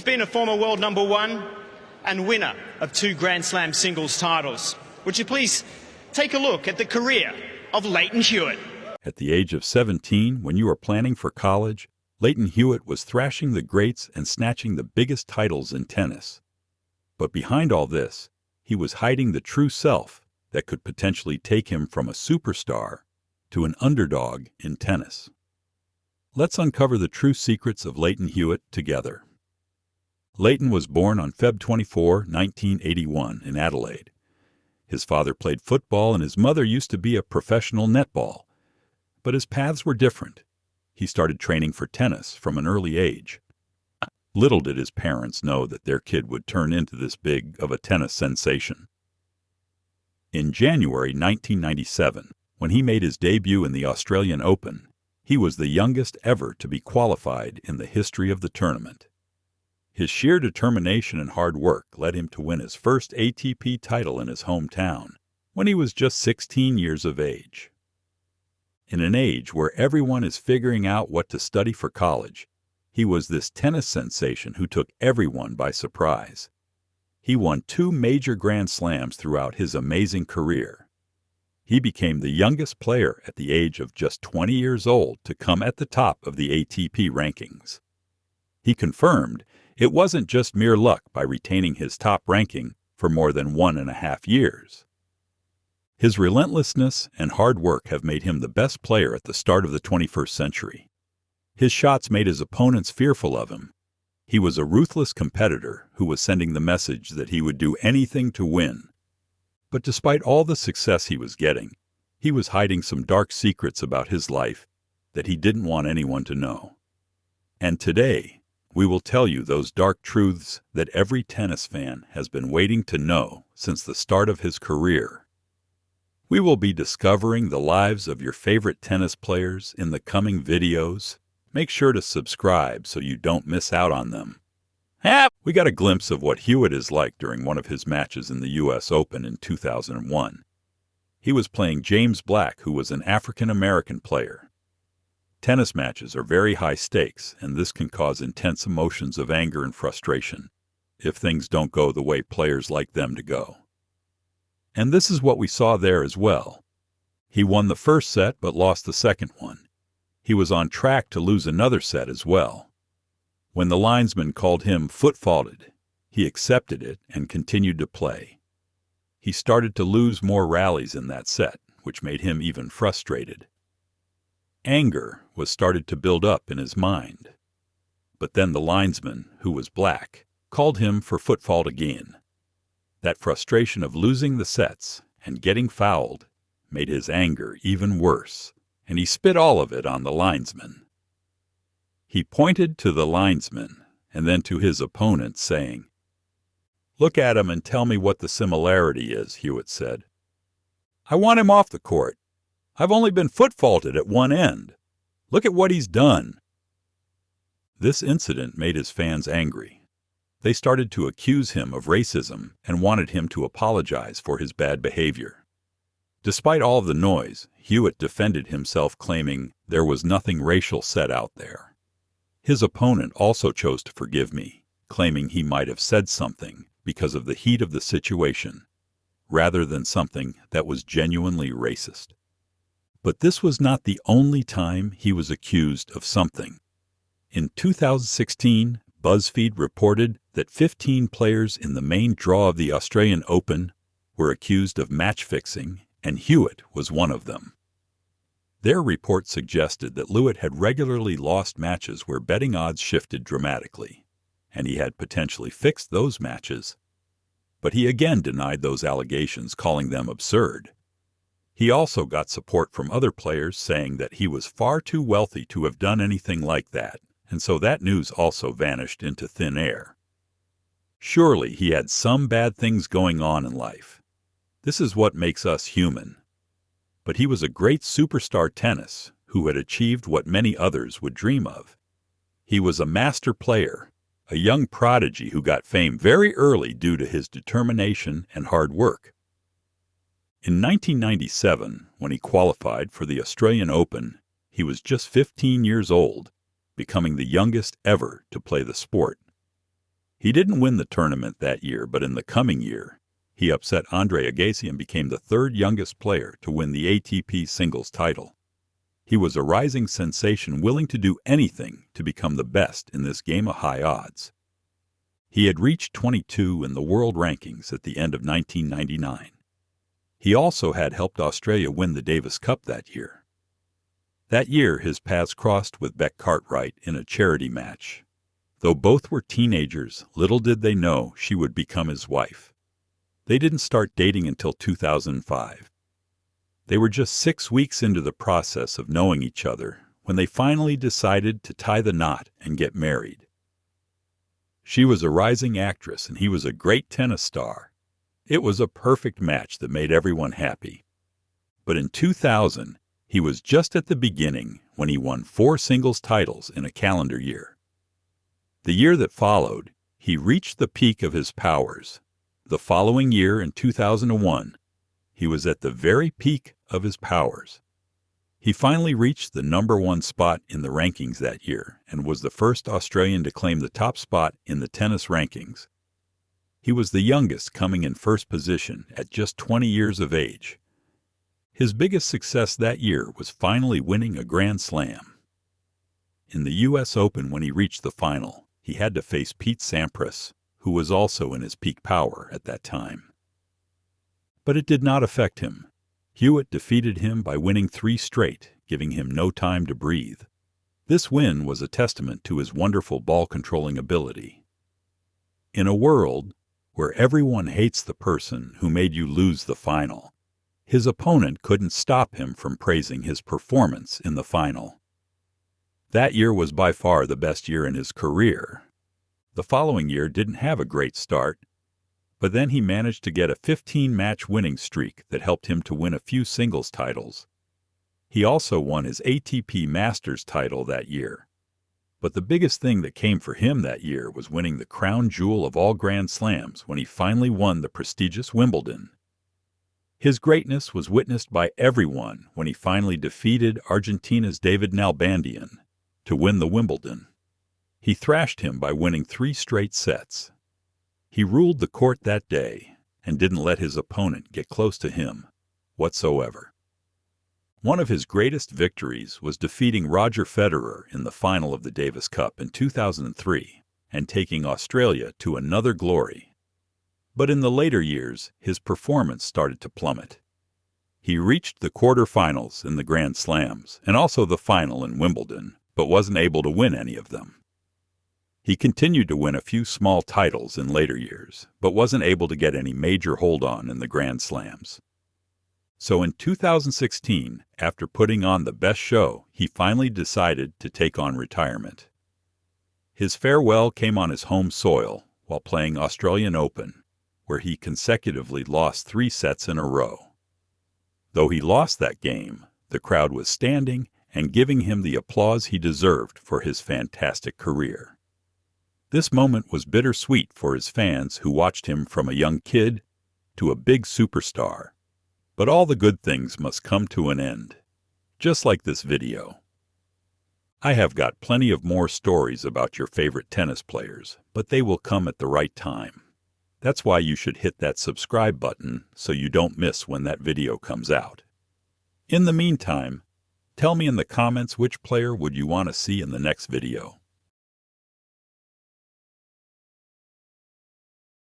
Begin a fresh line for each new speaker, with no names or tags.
been a former world #1 and winner of 2 Grand Slam singles titles. Would you please take a look at the career of Lleyton Hewitt?
At the age of 17, when you were planning for college, Lleyton Hewitt was thrashing the greats and snatching the biggest titles in tennis. But behind all this, he was hiding the true self that could potentially take him from a superstar to an underdog in tennis. Let's uncover the true secrets of Lleyton Hewitt together. Lleyton was born on Feb 24, 1981 in Adelaide. His father played football and his mother used to be a professional netball. But his paths were different. He started training for tennis from an early age. Little did his parents know that their kid would turn into this big of a tennis sensation. In January 1997, when he made his debut in the Australian Open, he was the youngest ever to be qualified in the history of the tournament. His sheer determination and hard work led him to win his first ATP title in his hometown when he was just 16 years of age. In an age where everyone is figuring out what to study for college, he was this tennis sensation who took everyone by surprise. He won 2 major Grand Slams throughout his amazing career. He became the youngest player at the age of just 20 years old to come at the top of the ATP rankings. He confirmed it wasn't just mere luck by retaining his top ranking for more than 1.5 years. His relentlessness and hard work have made him the best player at the start of the 21st century. His shots made his opponents fearful of him. He was a ruthless competitor who was sending the message that he would do anything to win. But despite all the success he was getting, he was hiding some dark secrets about his life that he didn't want anyone to know. And today, we will tell you those dark truths that every tennis fan has been waiting to know since the start of his career. We will be discovering the lives of your favorite tennis players in the coming videos. Make sure to subscribe so you don't miss out on them. We got a glimpse of what Hewitt is like during one of his matches in the U.S. Open in 2001. He was playing James Black, who was an African-American player. Tennis matches are very high stakes, and this can cause intense emotions of anger and frustration if things don't go the way players like them to go. And this is what we saw there as well. He won the first set but lost the second one. He was on track to lose another set as well. When the linesman called him foot-faulted, he accepted it and continued to play. He started to lose more rallies in that set, which made him even frustrated. Anger was started to build up in his mind. But then the linesman, who was black, called him for foot fault again. That frustration of losing the sets and getting fouled made his anger even worse, and he spit all of it on the linesman. He pointed to the linesman and then to his opponent, saying, "Look at him and tell me what the similarity is," Hewitt said. "I want him off the court. I've only been foot-faulted at one end. Look at what he's done." This incident made his fans angry. They started to accuse him of racism and wanted him to apologize for his bad behavior. Despite all the noise, Hewitt defended himself, claiming there was nothing racial said out there. His opponent also chose to forgive me, claiming he might have said something because of the heat of the situation, rather than something that was genuinely racist. But this was not the only time he was accused of something. In 2016, BuzzFeed reported that 15 players in the main draw of the Australian Open were accused of match-fixing, and Hewitt was one of them. Their report suggested that Hewitt had regularly lost matches where betting odds shifted dramatically, and he had potentially fixed those matches. But he again denied those allegations, calling them absurd. He also got support from other players saying that he was far too wealthy to have done anything like that, and so that news also vanished into thin air. Surely he had some bad things going on in life. This is what makes us human. But he was a great superstar tennis who had achieved what many others would dream of. He was a master player, a young prodigy who got fame very early due to his determination and hard work. In 1997, when he qualified for the Australian Open, he was just 15 years old, becoming the youngest ever to play the sport. He didn't win the tournament that year, but in the coming year, he upset Andre Agassi and became the third youngest player to win the ATP singles title. He was a rising sensation, willing to do anything to become the best in this game of high odds. He had reached 22 in the world rankings at the end of 1999. He also had helped Australia win the Davis Cup that year. That year, his paths crossed with Beck Cartwright in a charity match. Though both were teenagers, little did they know she would become his wife. They didn't start dating until 2005. They were just 6 weeks into the process of knowing each other when they finally decided to tie the knot and get married. She was a rising actress and he was a great tennis star. It was a perfect match that made everyone happy. But in 2000, he was just at the beginning when he won 4 singles titles in a calendar year. The year that followed, he reached the peak of his powers. The following year, in 2001, he was at the very peak of his powers. He finally reached the #1 spot in the rankings that year and was the first Australian to claim the top spot in the tennis rankings. He was the youngest, coming in first position at just 20 years of age. His biggest success that year was finally winning a Grand Slam. In the U.S. Open, when he reached the final, he had to face Pete Sampras, who was also in his peak power at that time. But it did not affect him. Hewitt defeated him by winning 3 straight, giving him no time to breathe. This win was a testament to his wonderful ball-controlling ability. In a world where everyone hates the person who made you lose the final, his opponent couldn't stop him from praising his performance in the final. That year was by far the best year in his career. The following year didn't have a great start, but then he managed to get a 15-match winning streak that helped him to win a few singles titles. He also won his ATP Masters title that year. But the biggest thing that came for him that year was winning the crown jewel of all Grand Slams when he finally won the prestigious Wimbledon. His greatness was witnessed by everyone when he finally defeated Argentina's David Nalbandian to win the Wimbledon. He thrashed him by winning 3 straight sets. He ruled the court that day and didn't let his opponent get close to him whatsoever. One of his greatest victories was defeating Roger Federer in the final of the Davis Cup in 2003 and taking Australia to another glory. But in the later years, his performance started to plummet. He reached the quarterfinals in the Grand Slams and also the final in Wimbledon, but wasn't able to win any of them. He continued to win a few small titles in later years, but wasn't able to get any major hold-on in the Grand Slams. So in 2016, after putting on the best show, he finally decided to take on retirement. His farewell came on his home soil while playing Australian Open, where he consecutively lost 3 sets in a row. Though he lost that game, the crowd was standing and giving him the applause he deserved for his fantastic career. This moment was bittersweet for his fans who watched him from a young kid to a big superstar. But all the good things must come to an end, just like this video. I have got plenty of more stories about your favorite tennis players, but they will come at the right time. That's why you should hit that subscribe button so you don't miss when that video comes out. In the meantime, tell me in the comments which player would you want to see in the next video.